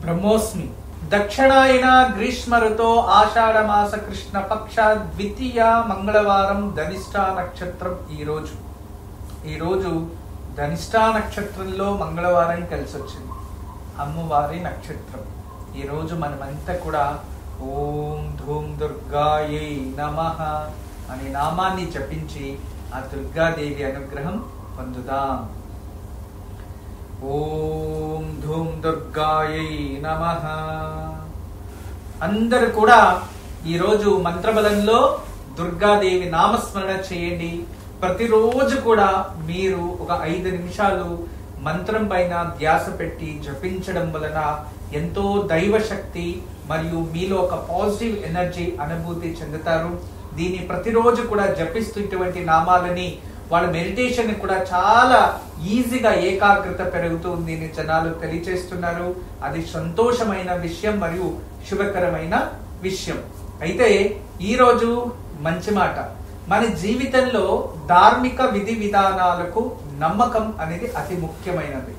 బ్రహ్మోస్మి. దక్షిణాయన గ్రీష్మ ఋతో ఆషాఢ మాస కృష్ణ పక్ష ద్వితీయ మంగళవారం ధనిష్ఠా నక్షత్రం. ఈరోజు ధనిష్ఠా నక్షత్రంలో మంగళవారం కలిసి వచ్చింది, అమ్మవారి నక్షత్రం. ఈరోజు మనమంతా కూడా ఓం ధూం దుర్గాయై నమః అనే నామాన్ని జపించి ఆ దుర్గాదేవి అనుగ్రహం పొందుదాం. ఓం ధూం దుర్గాయై నమః. అందరూ కూడా ఈరోజు మంత్రబలంలో దుర్గాదేవి నామస్మరణ చేయండి. ప్రతిరోజు కూడా మీరు ఒక 5 నిమిషాలు మంత్రం పైన ధ్యాస పెట్టి జపించడం వలన ఎంతో దైవ శక్తి మరియు మీలో ఒక పాజిటివ్ ఎనర్జీ అనుభూతి చెందుతారు. దీన్ని ప్రతిరోజు కూడా జపిస్తూ ఇటువంటి నామాలని వాళ్ళ మెడిటేషన్ కూడా చాలా ఈజీగా ఏకాగ్రత పెరుగుతుంది అని జనాలు తెలియచేస్తున్నారు. అది సంతోషమైన విషయం మరియు శుభకరమైన విషయం. అయితే ఈరోజు మంచి మాట, మన జీవితంలో ధార్మిక విధి విధానాలకు నమ్మకం అనేది అతి ముఖ్యమైనది.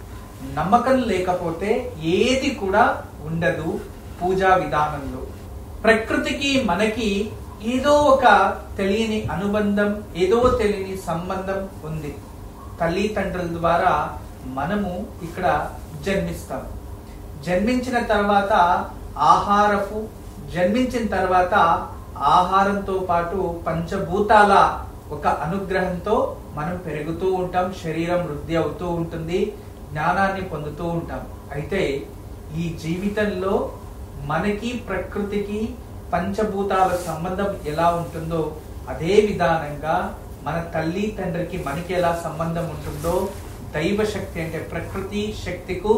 నమ్మకం లేకపోతే ఏది కూడా ఉండదు. పూజా విధానంలో ప్రకృతికి మనకి ఏదో ఒక తెలియని అనుబంధం, ఏదో తెలియని సంబంధం ఉంది. తల్లిదండ్రుల ద్వారా మనము ఇక్కడ జన్మిస్తాం. జన్మించిన తర్వాత ఆహారంతో పాటు పంచభూతాల ఒక అనుగ్రహంతో మనం పెరుగుతూ ఉంటాం. శరీరం వృద్ధి అవుతూ ఉంటుంది, జ్ఞానాన్ని పొందుతూ ఉంటాం. అయితే ఈ జీవితంలో మనకి ప్రకృతికి పంచభూతాల సంబంధం ఎలా ఉంటుందో అదే విధానంగా మన తల్లి తండ్రికి మనకి ఎలా సంబంధం ఉంటుందో దైవ శక్తి అంటే ప్రకృతి శక్తికు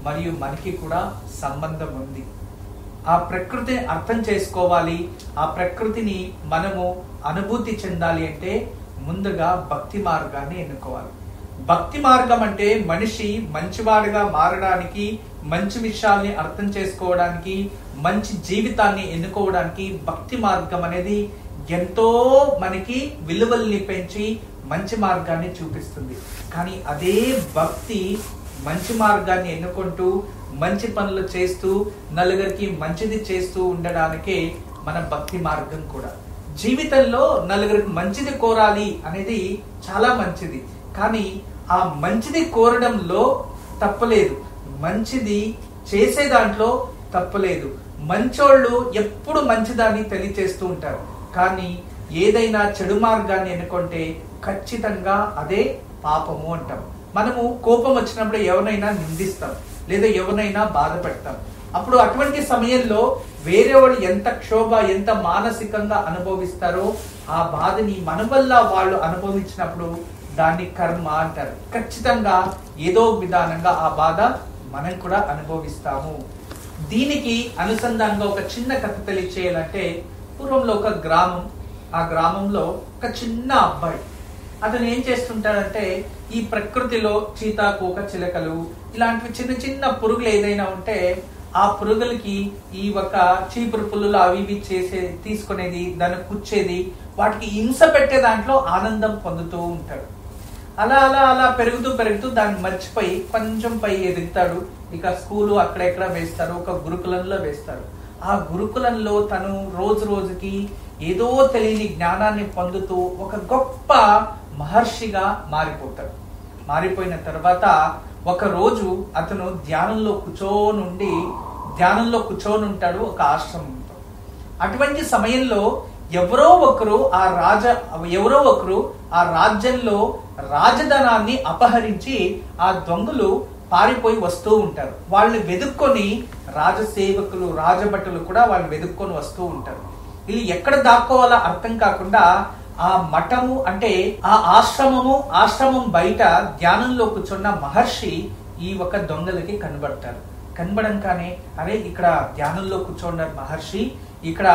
మరియు మనకి కూడా సంబంధం ఉంది. ఆ ప్రకృతిని అర్థం చేసుకోవాలి, ఆ ప్రకృతిని మనము అనుభూతి చెందాలి అంటే ముందుగా భక్తి మార్గాన్ని ఎన్నుకోవాలి. భక్తి మార్గం అంటే మనిషి మంచివాడుగా మారడానికి, మంచి విషయాల్ని అర్థం చేసుకోవడానికి, మంచి జీవితాన్ని ఎన్నుకోవడానికి భక్తి మార్గం అనేది ఎంతో మనకి విలువల్ని పెంచి మంచి మార్గాన్ని చూపిస్తుంది. కానీ అదే భక్తి మంచి మార్గాన్ని ఎన్నుకుంటూ మంచి పనులు చేస్తూ నలుగురికి మంచిది చేస్తూ ఉండడానికే మన భక్తి మార్గం కూడా. జీవితంలో నలుగురికి మంచిది కోరాలి అనేది చాలా మంచిది, కానీ ఆ మంచిది కోరడంలో తప్పలేదు, మంచిది చేసే దాంట్లో తప్పలేదు. మంచోళ్ళు ఎప్పుడు మంచిదాన్ని తెలియచేస్తూ ఉంటారు, కానీ ఏదైనా చెడు మార్గాన్ని ఎన్నుకుంటే ఖచ్చితంగా అదే పాపము అంటాం. మనము కోపం వచ్చినప్పుడు ఎవరినైనా నిందిస్తాం లేదా ఎవరినైనా బాధ పెడతాం. అప్పుడు అటువంటి సమయంలో వేరే వాళ్ళు ఎంత క్షోభ, ఎంత మానసికంగా అనుభవిస్తారో ఆ బాధని మన వల్ల వాళ్ళు అనుభవించినప్పుడు దాన్ని కర్మ అంటారు. ఖచ్చితంగా ఏదో విధానంగా ఆ బాధ మనం కూడా అనుభవిస్తాము. దీనికి అనుసంధానంగా ఒక చిన్న కథ తెలియచేయాలంటే, పూర్వంలో ఒక గ్రామం, ఆ గ్రామంలో ఒక చిన్న అబ్బాయి, అతను ఏం చేస్తుంటాడంటే ఈ ప్రకృతిలో చీతాకోక చిలకలు ఇలాంటివి చిన్న చిన్న పురుగులు ఏదైనా ఉంటే ఆ పురుగులకి ఈ ఒక చీపురు పుల్లులు అవి ఇవి తీసుకునేది, దాన్ని కుచ్చేది, వాటికి హింస పెట్టే దాంట్లో ఆనందం పొందుతూ ఉంటాడు. అలా అలా అలా పెరుగుతూ దాన్ని మర్చిపోయి కొంచెం పై ఎదుగుతాడు. ఇక స్కూలు అక్కడెక్కడ వేస్తారు, ఒక గురుకులంలో వేస్తారు. ఆ గురుకులంలో తను రోజు రోజుకి ఏదో తెలియని జ్ఞానాన్ని పొందుతూ ఒక గొప్ప మహర్షిగా మారిపోతాడు. మారిపోయిన తర్వాత ఒక రోజు అతను ధ్యానంలో కూర్చొని ఉంటాడు ఒక ఆశ్రమంతో. అటువంటి సమయంలో ఎవరో ఒకరు ఆ రాజ్యంలో రాజధనాన్ని అపహరించి ఆ దొంగలు పారిపోయి వస్తూ ఉంటారు. వాళ్ళని వెతుక్కొని రాజసేవకులు, రాజభటులు కూడా వాళ్ళు వెతుక్కొని వస్తూ ఉంటారు. వీళ్ళు ఎక్కడ దాక్కోవాలో అర్థం కాకుండా ఆ మఠము అంటే ఆ ఆశ్రమం బయట ధ్యానంలో కూర్చున్న మహర్షి ఈ ఒక దొంగలకి కనబడతారు. కనబడంగానే అరే ఇక్కడ ధ్యానంలో కూర్చోన్నారు మహర్షి, ఇక్కడ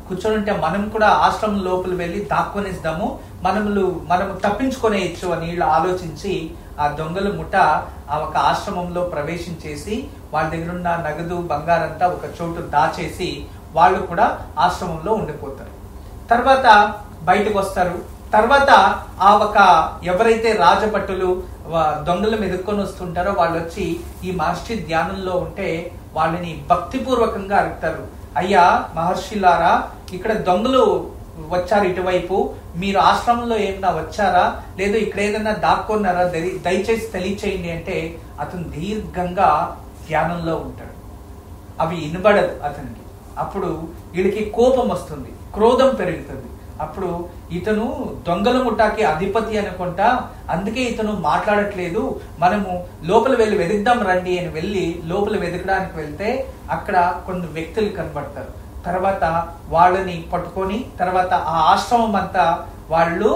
కూర్చోనుంటే మనం కూడా ఆశ్రమం లోపల వెళ్ళి దాక్కునేద్దాము, మనము తప్పించుకునేయచ్చు అని వీళ్ళు ఆలోచించి ఆ దొంగల ముఠ ఆ ఒక ఆశ్రమంలో ప్రవేశించేసి వాళ్ళ దగ్గర ఉన్న నగదు బంగారంతా ఒక చోటు దాచేసి వాళ్ళు కూడా ఆశ్రమంలో ఉండిపోతారు. తర్వాత బయటకు వస్తారు. తర్వాత ఆ ఒక ఎవరైతే రాజభటులు దొంగలు ఎదుర్కొని వస్తుంటారో వాళ్ళు వచ్చి ఈ మహర్షి ధ్యానంలో ఉంటే వాళ్ళని భక్తిపూర్వకంగా అడుగుతారు, అయ్యా మహర్షిలారా, ఇక్కడ దొంగలు వచ్చారు ఇటువైపు, మీరు ఆశ్రమంలో ఏమైనా వచ్చారా, లేదు ఇక్కడ ఏదైనా దాక్కున్నారా, దయచేసి తెలియచేయండి అంటే అతను దీర్ఘంగా ధ్యానంలో ఉంటాడు. అవి వినబడదు అతనికి. అప్పుడు వీడికి కోపం వస్తుంది, క్రోధం పెరుగుతుంది. అప్పుడు ఇతను దొంగల ముఠాకి అధిపతి అనుకుంటా, అందుకే ఇతను మాట్లాడట్లేదు, మనము లోపల వెళ్ళి వెతుకుదాం రండి అని వెళ్ళి లోపల వెతకడానికి వెళ్తే అక్కడ కొన్ని వ్యక్తులు కనబడతారు. తర్వాత వాళ్ళని పట్టుకొని తర్వాత ఆ ఆశ్రమం అంతా వాళ్ళు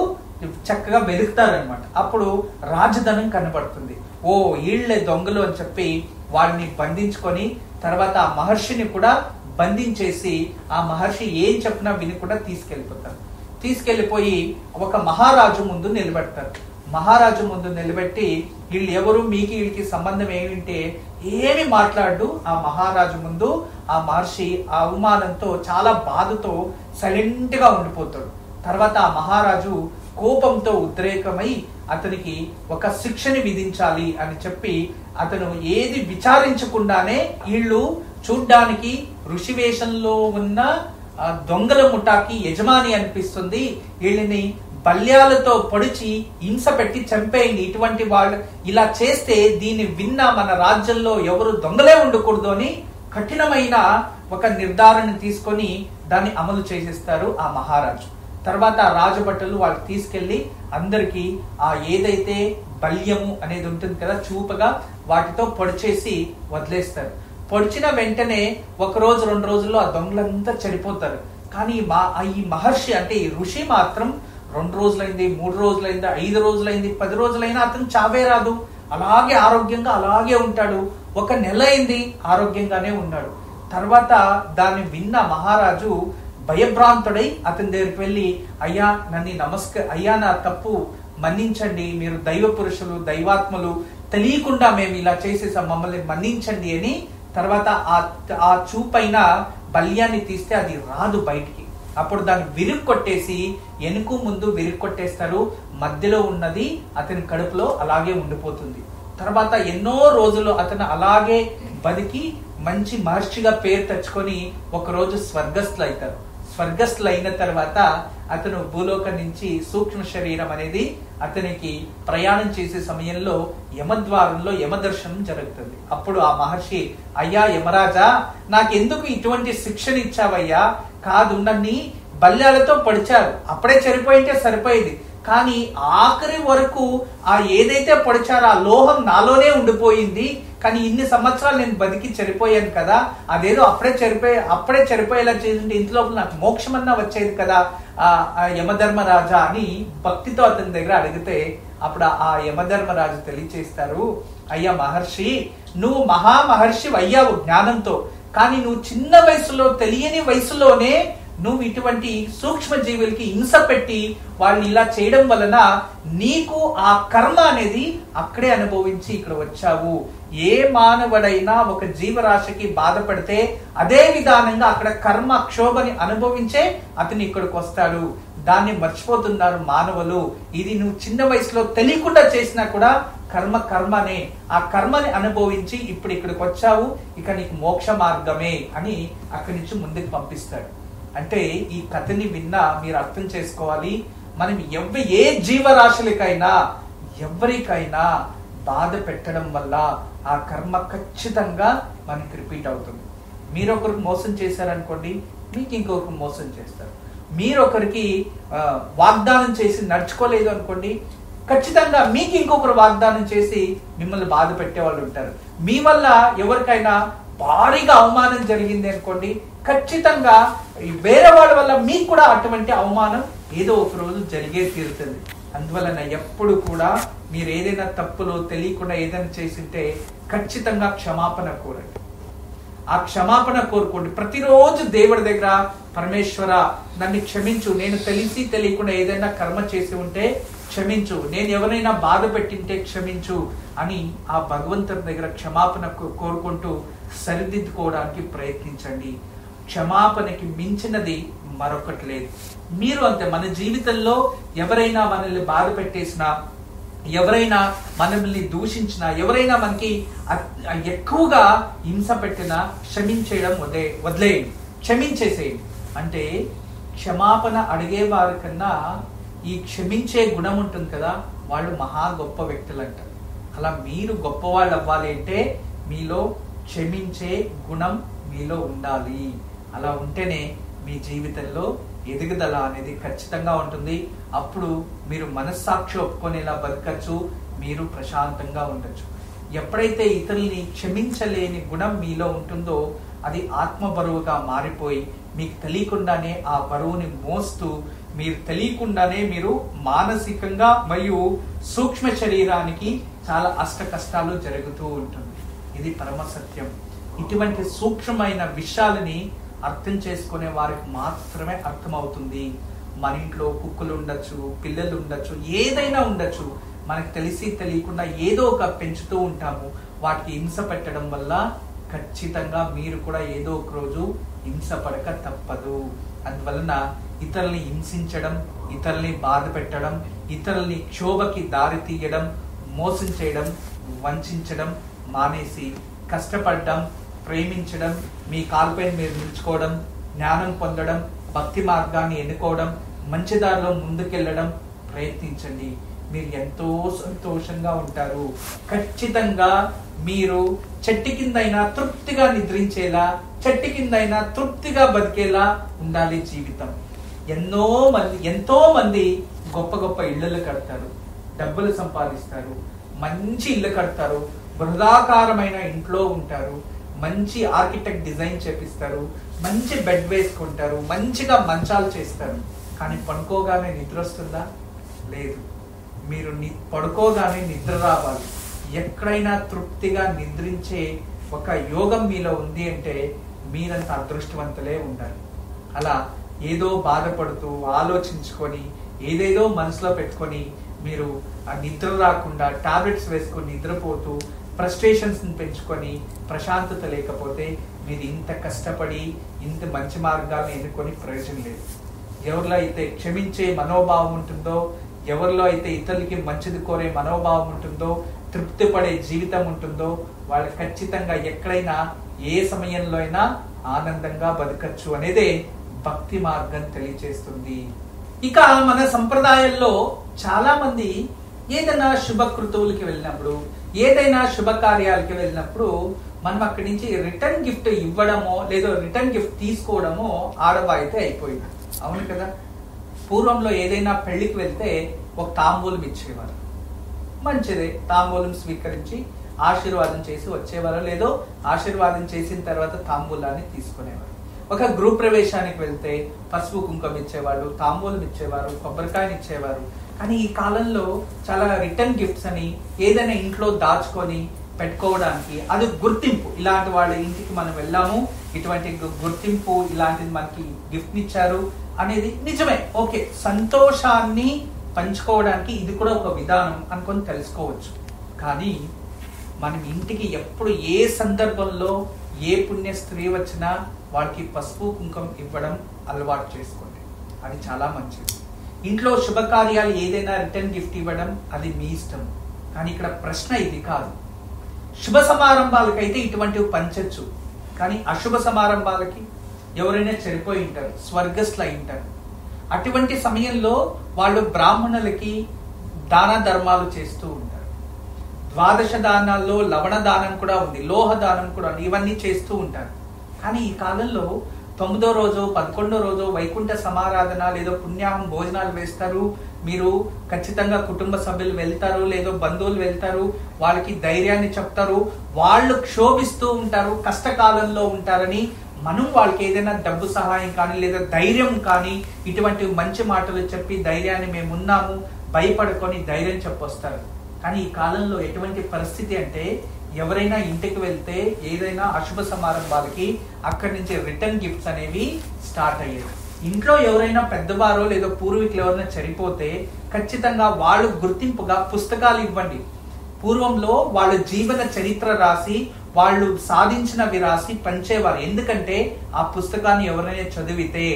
చక్కగా వెతుకుతారనమాట. అప్పుడు రాజధనం కనబడుతుంది. ఓ వీళ్ళే దొంగలు అని చెప్పి వాళ్ళని బంధించుకొని తర్వాత ఆ మహర్షిని కూడా బంధించేసి ఆ మహర్షి ఏం చెప్పినా వినకుండా తీసుకెళ్లిపోతారు. తీసుకెళ్లిపోయి ఒక మహారాజు ముందు నిలబెడతారు. మహారాజు ముందు నిలబెట్టి వీళ్ళు ఎవరు, మీకు వీళ్ళకి సంబంధం ఏమింటే ఏమి మాట్లాడు. ఆ మహారాజు ముందు ఆ మహర్షి ఆ అవమానంతో చాలా బాధతో సైలెంట్ గా ఉండిపోతాడు. తర్వాత ఆ మహారాజు కోపంతో ఉద్రేకమై అతనికి ఒక శిక్షని విధించాలి అని చెప్పి అతను ఏది విచారించకుండానే వీళ్ళు చూడ్డానికి ఋషివేషంలో ఉన్న దొంగల ముఠాకి యజమాని అనిపిస్తుంది, వీళ్ళని బల్యాలతో పొడిచి హింస పెట్టి చంపేయండి, ఇటువంటి వాళ్ళు ఇలా చేస్తే దీన్ని విన్న మన రాజ్యంలో ఎవరు దొంగలే ఉండకూడదు అని కఠినమైన ఒక నిర్ధారణ తీసుకొని దాన్ని అమలు చేసేస్తారు ఆ మహారాజు. తర్వాత రాజభటులు వాళ్ళు తీసుకెళ్లి అందరికి ఆ ఏదైతే బల్యము అనేది ఉంటుంది కదా చూపగా వాటితో పొడిచేసి వదిలేస్తారు. పొడిచిన వెంటనే ఒక రోజు 2 రోజుల్లో ఆ దొంగలంతా చనిపోతారు. కానీ ఈ మహర్షి అంటే ఈ ఋషి మాత్రం 2 రోజులైంది, 3 రోజులైంది, 5 రోజులైంది, 10 రోజులైనా అతను చావే రాదు, అలాగే ఆరోగ్యంగా అలాగే ఉంటాడు. 1 నెల అయింది, ఆరోగ్యంగానే ఉన్నాడు. తర్వాత దాన్ని విన్న మహారాజు భయభ్రాంతుడై అతని దగ్గరికి వెళ్ళి, అయ్యా నన్ను అయ్యా నా తప్పు మన్నించండి, మీరు దైవ పురుషులు దైవాత్మలు, తెలియకుండా మేము ఇలా చేసేసాం, మమ్మల్ని మన్నించండి అని. తర్వాత ఆ చూపైన బల్యాన్ని తీస్తే అది రాదు బయటికి. అప్పుడు దాన్ని విరుక్కొట్టేసి వెనుక ముందు విరుక్కొట్టేస్తారు. మధ్యలో ఉన్నది అతని కడుపులో అలాగే ఉండిపోతుంది. తర్వాత ఎన్నో రోజులు అతను అలాగే బతికి మంచి మహర్షిగా పేరు తెచ్చుకొని ఒకరోజు స్వర్గస్థులు అవుతారు. స్వర్గస్థులు అయిన తర్వాత అతను భూలోకం నుంచి సూక్ష్మ శరీరం అనేది అతనికి ప్రయాణం చేసే సమయంలో యమద్వారంలో యమదర్శనం జరుగుతుంది. అప్పుడు ఆ మహర్షి, అయ్యా యమరాజా, నాకెందుకు ఇటువంటి శిక్షణ ఇచ్చావయ్యా? కాదు, నన్ను బల్యాలతో పొడిచారు, అప్పుడే చనిపోయింటే సరిపోయేది, కానీ ఆఖరి వరకు ఆ ఏదైతే పొడిచారో ఆ లోహం నాలోనే ఉండిపోయింది, కానీ ఇన్ని సంవత్సరాలు నేను బతికి చనిపోయాను కదా, అదేదో అప్పుడే చనిపోయేలా చేసింటే ఇంట్లో నాకు మోక్షమన్నా వచ్చేది కదా ఆ యమధర్మరాజా అని భక్తితో అతని దగ్గర అడిగితే అప్పుడు ఆ యమధర్మరాజు తెలియచేస్తారు, అయ్యా మహర్షి, నువ్వు మహామహర్షి అయ్యావు జ్ఞానంతో, కానీ నువ్వు చిన్న వయసులో తెలియని వయసులోనే నువ్వు ఇటువంటి సూక్ష్మ జీవులకి హింస పెట్టి వాళ్ళని ఇలా చేయడం వలన నీకు ఆ కర్మ అనేది అక్కడే అనుభవించి ఇక్కడ వచ్చావు. ఏ మానవుడైనా ఒక జీవరాశికి బాధపడితే అదే విధానంగా అక్కడ కర్మ క్షోభని అనుభవించే అతను ఇక్కడికి వస్తాడు. దాన్ని మర్చిపోతున్నారు మానవులు. ఇది నువ్వు చిన్న వయసులో తెలియకుండా చేసినా కూడా కర్మనే, ఆ కర్మని అనుభవించి ఇప్పుడు ఇక్కడికి వచ్చావు, ఇక నీకు మోక్ష మార్గమే అని అక్కడి నుంచి ముందుకు పంపిస్తాడు. అంటే ఈ కథని విన్నా మీరు అర్థం చేసుకోవాలి, మనం ఏ జీవరాశులకైనా ఎవరికైనా బాధ పెట్టడం వల్ల ఆ కర్మ ఖచ్చితంగా మనకి రిపీట్ అవుతుంది. మీరు ఒకరికి మోసం చేశారనుకోండి, మీకు ఇంకొకరు మోసం చేస్తారు. మీరు ఒకరికి వాగ్దానం చేసి నడుచుకోలేదు అనుకోండి, ఖచ్చితంగా మీకు ఇంకొకరు వాగ్దానం చేసి మిమ్మల్ని బాధ పెట్టే వాళ్ళు ఉంటారు. మీ వల్ల ఎవరికైనా భారీగా అవమానం జరిగింది అనుకోండి, ఖచ్చితంగా వేరే వాళ్ళ వల్ల మీకు కూడా అటువంటి అవమానం ఏదో ఒక రోజు జరిగే తీరుతుంది. అందువలన ఎప్పుడు కూడా మీరు ఏదైనా తప్పులో తెలియకుండా ఏదైనా చేసింటే ఖచ్చితంగా క్షమాపణ కోరండి. ఆ క్షమాపణ కోరుకోండి. ప్రతిరోజు దేవుడి దగ్గర, పరమేశ్వర నన్ను క్షమించు, నేను తెలిసి తెలియకుండా ఏదైనా కర్మ చేసి ఉంటే క్షమించు, నేను ఎవరైనా బాధ పెట్టింటే క్షమించు అని ఆ భగవంతుడి దగ్గర క్షమాపణ కోరుకుంటూ సరిదిద్దుకోవడానికి ప్రయత్నించండి. క్షమాపణకి మించినది మరొకటి లేదు. మీరు అంతే, మన జీవితంలో ఎవరైనా మనల్ని బాధ పెట్టేసినా, ఎవరైనా మనల్ని దూషించినా, ఎవరైనా మనకి ఎక్కువగా హింస పెట్టినా క్షమించేయడం వదిలేయండి, క్షమించేసేయండి. అంటే క్షమాపణ అడిగే వారి కన్నా ఈ క్షమించే గుణం ఉంటుంది కదా, వాళ్ళు మహా గొప్ప వ్యక్తులు అంటారు. అలా మీరు గొప్పవాళ్ళు అవ్వాలి అంటే మీలో క్షమించే గుణం మీలో ఉండాలి. అలా ఉంటేనే మీ జీవితంలో ఎదుగుదల అనేది ఖచ్చితంగా ఉంటుంది. అప్పుడు మీరు మనస్సాక్షి ఒప్పుకొనేలా బతకచ్చు, మీరు ప్రశాంతంగా ఉండొచ్చు. ఎప్పుడైతే ఇతరుల్ని క్షమించలేని గుణం మీలో ఉంటుందో అది ఆత్మ బరువుగా మారిపోయి మీకు తెలియకుండానే ఆ బరువుని మోస్తూ మీరు తెలియకుండానే మీరు మానసికంగా మరియు సూక్ష్మ శరీరానికి చాలా అష్ట కష్టాలు జరుగుతూ ఉంటుంది. ఇది పరమ సత్యం. ఇటువంటి సూక్ష్మమైన విషయాలని అర్థం చేసుకునే వారికి మాత్రమే అర్థమవుతుంది. మన ఇంట్లో కుక్కలు ఉండొచ్చు, పిల్లలు ఉండొచ్చు, ఏదైనా ఉండొచ్చు, మనకు తెలిసి తెలియకుండా ఏదో ఒక పెంచుతూ ఉంటాము. వాటికి హింస పెట్టడం వల్ల ఖచ్చితంగా మీరు కూడా ఏదో ఒక రోజు హింస పడక తప్పదు. అందువలన ఇతరుల్ని హింసించడం, ఇతరుల్ని బాధ పెట్టడం, ఇతరుల్ని క్షోభకి దారి తీయడం, మోసం చేయడం, వంచడం మానేసి కష్టపడడం, ప్రేమించడం, మీ కాలుపైన మీరు నిలుచుకోవడం, జ్ఞానం పొందడం, భక్తి మార్గాన్ని ఎన్నుకోవడం, మంచి దారిలో ముందుకెళ్ళడం ప్రయత్నించండి. మీరు ఎంతో సంతోషంగా ఉంటారు. ఖచ్చితంగా మీరు చెట్టు కిందైనా తృప్తిగా నిద్రించేలా, చెట్టు కిందైనా తృప్తిగా బతికేలా ఉండాలి జీవితం. ఎంతో మంది గొప్ప గొప్ప ఇళ్ళు కడతారు, డబ్బులు సంపాదిస్తారు, మంచి ఇల్లు కడతారు, బృహదాకారమైన ఇంట్లో ఉంటారు, మంచి ఆర్కిటెక్ట్ డిజైన్ చేపిస్తారు, మంచి బెడ్ వేసుకుంటారు, మంచిగా మంచాలు చేస్తారు. కానీ పడుకోగానే నిద్ర వస్తుందా? లేదు. మీరు పడుకోగానే నిద్ర రావాలి. ఎక్కడైనా తృప్తిగా నిద్రించే ఒక యోగం మీలో ఉంది అంటే మీరంత అదృష్టవంతులే ఉండాలి. అలా ఏదో బాధపడుతూ ఆలోచించుకొని ఏదేదో మనసులో పెట్టుకొని మీరు ఆ నిద్ర రాకుండా టాబ్లెట్స్ వేసుకొని నిద్రపోతూ ఫ్రస్ట్రేషన్స్ పెంచుకొని ప్రశాంతత లేకపోతే మీరు ఇంత కష్టపడి ఇంత మంచి మార్గాలను ఎన్నుకొని ప్రయోజనం లేదు. ఎవరిలో అయితే క్షమించే మనోభావం ఉంటుందో, ఎవరిలో అయితే ఇతరులకి మంచిది కోరే మనోభావం ఉంటుందో, తృప్తి పడే జీవితం ఉంటుందో వాళ్ళు ఖచ్చితంగా ఎక్కడైనా ఏ సమయంలో అయినా ఆనందంగా బతకచ్చు అనేదే భక్తి మార్గం తెలియజేస్తుంది. ఇక మన సంప్రదాయాల్లో చాలా మంది ఏదైనా శుభకృతువులకి వెళ్ళినప్పుడు, ఏదైనా శుభకార్యాలకి వెళ్ళినప్పుడు మనం అక్కడి నుంచి రిటర్న్ గిఫ్ట్ ఇవ్వడమో లేదో రిటర్న్ గిఫ్ట్ తీసుకోవడమో ఆడవాయితే అయిపోయింది. అవును కదా? పూర్వంలో ఏదైనా పెళ్లికి వెళ్తే ఒక తాంబూలం ఇచ్చేవారు. మంచిదే, తాంబూలం స్వీకరించి ఆశీర్వాదం చేసి వచ్చేవారు, లేదో ఆశీర్వాదం చేసిన తర్వాత తాంబూలాన్ని తీసుకునేవారు. ఒక గృహ ప్రవేశానికి వెళ్తే పసుపు కుంకుమ ఇచ్చేవాళ్ళు, తాంబూలం ఇచ్చేవారు, కొబ్బరికాయని ఇచ్చేవారు. కానీ ఈ కాలంలో చాలా రిటర్న్ గిఫ్ట్స్ అని ఏదైనా ఇంట్లో దాచుకొని పెట్టుకోవడానికి అది గుర్తింపు. ఇలాంటి వాళ్ళ ఇంటికి మనం వెళ్ళాము, ఇటువంటి గుర్తింపు ఇలాంటిది మనకి గిఫ్ట్ ఇచ్చారు అనేది నిజమే, ఓకే. సంతోషాన్ని పంచుకోవడానికి ఇది కూడా ఒక విధానం అనుకొని తెలుసుకోవచ్చు. కానీ మనం ఇంటికి ఎప్పుడు ఏ సందర్భంలో ఏ పుణ్య స్త్రీ వచ్చినా వాళ్ళకి పసుపు కుంకుమ ఇవ్వడం అలవాటు చేసుకోండి. అది చాలా మంచిది. ఇంట్లో శుభకార్యాలు ఏదైనా రిటర్న్ గిఫ్ట్ ఇవ్వడం అది మీ ఇష్టం. కానీ ఇక్కడ ప్రశ్న ఇది కాదు. శుభ సమారంభాలకైతే ఇటువంటివి పంచచ్చు, కానీ అశుభ సమారంభాలకి ఎవరైనా చనిపోయి ఉంటారు, స్వర్గస్థులు అయి ఉంటారు. అటువంటి సమయంలో వాళ్ళు బ్రాహ్మణులకి దాన ధర్మాలు చేస్తూ ఉంటారు. ద్వాదశ దానాల్లో లవణ దానం కూడా ఉంది, లోహ దానం కూడా ఉంది, ఇవన్నీ చేస్తూ ఉంటారు. కానీ ఈ కాలంలో 9వ రోజు 11వ రోజు వైకుంఠ సమారాధన లేదో పుణ్యాహం భోజనాలు వేస్తారు. మీరు ఖచ్చితంగా కుటుంబ సభ్యులు వెళ్తారు, లేదో బంధువులు వెళ్తారు, వాళ్ళకి ధైర్యాన్ని చెప్తారు. వాళ్ళు క్షోభిస్తూ ఉంటారు, కష్టకాలంలో ఉంటారని మనం వాళ్ళకి ఏదైనా డబ్బు సహాయం కానీ లేదా ధైర్యం కానీ ఇటువంటి మంచి మాటలు చెప్పి ధైర్యాన్ని మేము ఉన్నాము భయపడుకొని ధైర్యం చెప్పొస్తారు. కానీ ఈ కాలంలో ఎటువంటి పరిస్థితి అంటే ఎవరైనా ఇంటికి వెళ్తే ఏదైనా అశుభ సమారంభాలకి అక్కడి నుంచి రిటర్న్ గిఫ్ట్స్ అనేవి స్టార్ట్ అయ్యాయి. ఇంట్లో ఎవరైనా పెద్దవారో లేదా పూర్వీకులు ఎవరైనా చనిపోతే ఖచ్చితంగా వాళ్ళు గుర్తింపుగా పుస్తకాలు ఇవ్వండి. పూర్వంలో వాళ్ళ జీవన చరిత్ర రాసి వాళ్ళు సాధించినవి రాసి పంచేవారు. ఎందుకంటే ఆ పుస్తకాన్ని ఎవరైనా చదివితే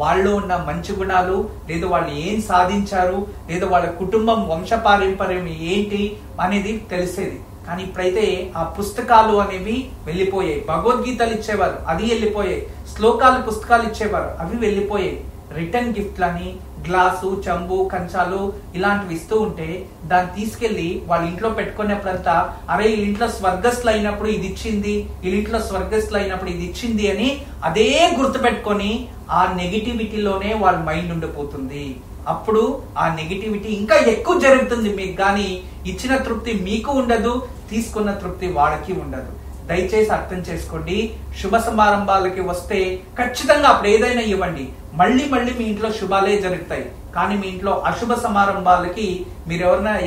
వాళ్ళు ఉన్న మంచి గుణాలు, లేదా వాళ్ళు ఏం సాధించారు, లేదా వాళ్ళ కుటుంబం వంశపారంపర్యం ఏంటి అనేది తెలిసేది. కానీ ఇప్పుడైతే ఆ పుస్తకాలు అనేవి వెళ్ళిపోయాయి. భగవద్గీతలు ఇచ్చేవారు, అది వెళ్ళిపోయాయి. శ్లోకాలు పుస్తకాలు ఇచ్చేవారు, అవి వెళ్ళిపోయాయి. రిటర్న్ గిఫ్ట్లని గ్లాసు, చెంబు, కంచాలు ఇలాంటివి ఇస్తూ ఉంటే దాన్ని తీసుకెళ్లి వాళ్ళ ఇంట్లో పెట్టుకునేప్పుడంతా అరే ఈ ఇంట్లో స్వర్గస్థులు అయినప్పుడు ఇది ఇచ్చింది, ఈ ఇంట్లో స్వర్గస్థులు అయినప్పుడు ఇది ఇచ్చింది అని అదే గుర్తు పెట్టుకొని ఆ నెగిటివిటీలోనే వాళ్ళ మైండ్ ఉండిపోతుంది. అప్పుడు ఆ నెగిటివిటీ ఇంకా ఎక్కువ జరుగుతుంది మీకు. కానీ ఇచ్చిన తృప్తి మీకు ఉండదు, తీసుకున్న తృప్తి వాళ్ళకి ఉండదు. దయచేసి అర్థం చేసుకోండి. శుభ సమారంభాలకి వస్తే ఖచ్చితంగా అప్పుడు ఏదైనా ఇవ్వండి, మళ్ళీ మళ్ళీ మీ ఇంట్లో శుభాలే జరుగుతాయి. కానీ మీ ఇంట్లో అశుభ సమారంభాలకి మీరు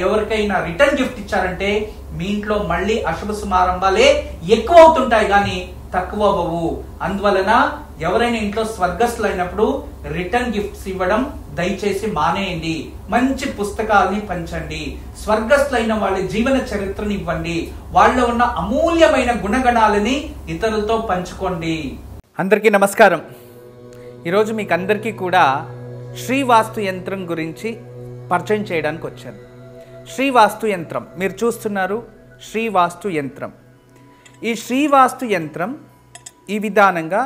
ఎవరికైనా రిటర్న్ గిఫ్ట్ ఇచ్చారంటే మీ ఇంట్లో మళ్ళీ అశుభ సమారంభాలే ఎక్కువ అవుతుంటాయి కానీ తక్కువ అవ్వవు. అందువలన ఎవరైనా ఇంట్లో స్వర్గస్థులు అయినప్పుడు రిటర్న్ గిఫ్ట్స్ ఇవ్వడం దయచేసి మానేయండి. మంచి పుస్తకాలని పంచండి. స్వర్గస్థులైన వాళ్ళ జీవన చరిత్రని ఇవ్వండి. వాళ్ళలో ఉన్న అమూల్యమైన గుణగణాలని ఇతరులతో పంచుకోండి. అందరికీ నమస్కారం. ఈరోజు మీకు అందరికీ కూడా శ్రీవాస్తు యంత్రం గురించి పరిచయం చేయడానికి వచ్చాను. శ్రీవాస్తు యంత్రం మీరు చూస్తున్నారు. శ్రీవాస్తు యంత్రం, ఈ శ్రీవాస్తు యంత్రం ఈ విధానంగా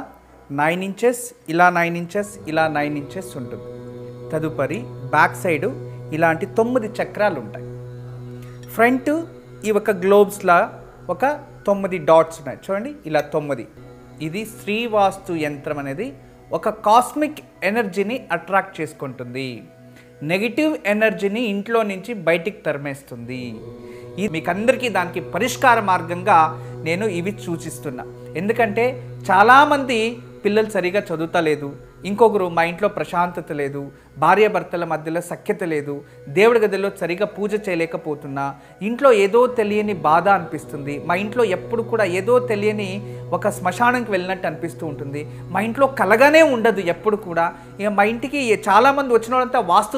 9 ఇంచెస్, ఇలా 9 ఇంచెస్, ఇలా 9 ఇంచెస్ ఉంటుంది. తదుపరి బ్యాక్ సైడ్ ఇలాంటి 9 చక్రాలు ఉంటాయి. ఫ్రంట్ ఈ ఒక గ్లోబ్స్లా ఒక 9 డాట్స్ ఉన్నాయి చూడండి, ఇలా 9. ఇది శ్రీవాస్తు యంత్రం అనేది ఒక కాస్మిక్ ఎనర్జీని అట్రాక్ట్ చేసుకుంటుంది. నెగిటివ్ ఎనర్జీని ఇంట్లో నుంచి బయటికి తరిమేస్తుంది. మీకు అందరికీ దానికి పరిష్కార మార్గంగా నేను ఇవి సూచిస్తున్నా. ఎందుకంటే చాలామంది పిల్లలు సరిగా చదువుతలేదు, ఇంకొకరు మా ఇంట్లో ప్రశాంతత లేదు, భార్యాభర్తల మధ్యలో సఖ్యత లేదు, దేవుడి గదిలో సరిగా పూజ చేయలేకపోతున్నా, ఇంట్లో ఏదో తెలియని బాధ అనిపిస్తుంది, మా ఇంట్లో ఎప్పుడు కూడా ఏదో తెలియని ఒక శ్మశానానికి వెళ్ళినట్టు అనిపిస్తూ ఉంటుంది, మా ఇంట్లో కలగానే ఉండదు ఎప్పుడు కూడా. ఇక మా ఇంటికి చాలామంది వచ్చిన వాళ్ళంతా వాస్తు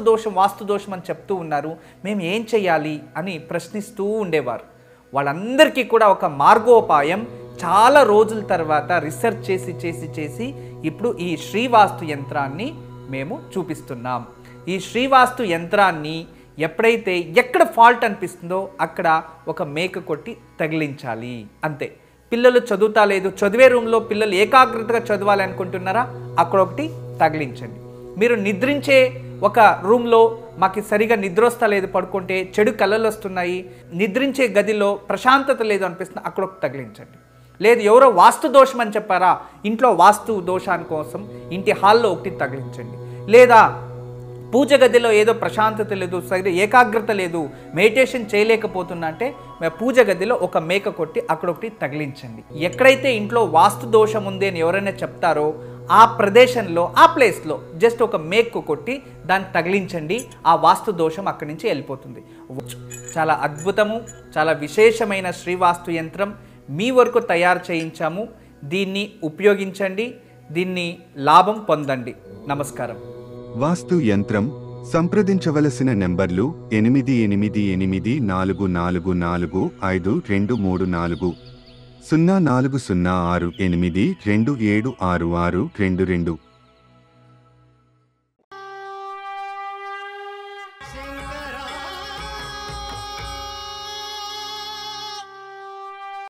దోషం అని చెప్తూ ఉన్నారు, మేము ఏం చేయాలి అని ప్రశ్నిస్తూ ఉండేవారు. వాళ్ళందరికీ కూడా ఒక మార్గోపాయం చాలా రోజుల తర్వాత రీసెర్చ్ చేసి ఇప్పుడు ఈ శ్రీవాస్తు యంత్రాన్ని మేము చూపిస్తున్నాం. ఈ శ్రీవాస్తు యంత్రాన్ని ఎప్పుడైతే ఎక్కడ ఫాల్ట్ అనిపిస్తుందో అక్కడ ఒక మేక కొట్టి తగిలించాలి, అంతే. పిల్లలు చదువుతా లేదు, చదివే రూమ్లో పిల్లలు ఏకాగ్రతగా చదవాలి అనుకుంటున్నారా, అక్కడ ఒకటి తగిలించండి. మీరు నిద్రించే ఒక రూమ్లో మాకు సరిగా నిద్ర వస్తలేదు, పడుకుంటే చెడు కళలు వస్తున్నాయి, నిద్రించే గదిలో ప్రశాంతత లేదు అనిపిస్తుంది, అక్కడ ఒకటి తగిలించండి. లేదు ఎవరో వాస్తు దోషం అని చెప్పారా, ఇంట్లో వాస్తు దోషాని కోసం ఇంటి హాల్లో ఒకటి తగిలించండి. లేదా పూజ గదిలో ఏదో ప్రశాంతత లేదు, సరిగ్గా ఏకాగ్రత లేదు, మెడిటేషన్ చేయలేకపోతున్నా అంటే పూజ గదిలో ఒక మేక కొట్టి అక్కడ ఒకటి తగిలించండి. ఎక్కడైతే ఇంట్లో వాస్తు దోషం ఉంది అని ఎవరైనా చెప్తారో ఆ ప్రదేశంలో ఆ ప్లేస్లో జస్ట్ ఒక మేకు కొట్టి దాన్ని తగిలించండి, ఆ వాస్తు దోషం అక్కడి నుంచి వెళ్ళిపోతుంది. చాలా అద్భుతము, చాలా విశేషమైన శ్రీవాస్తు యంత్రం మీ వరకు తయారు చేయించాము. దీన్ని ఉపయోగించండి, దీన్ని లాభం పొందండి. నమస్కారం. వాస్తు యంత్రం సంప్రదించవలసిన నెంబర్లు 8844452334 040682766622.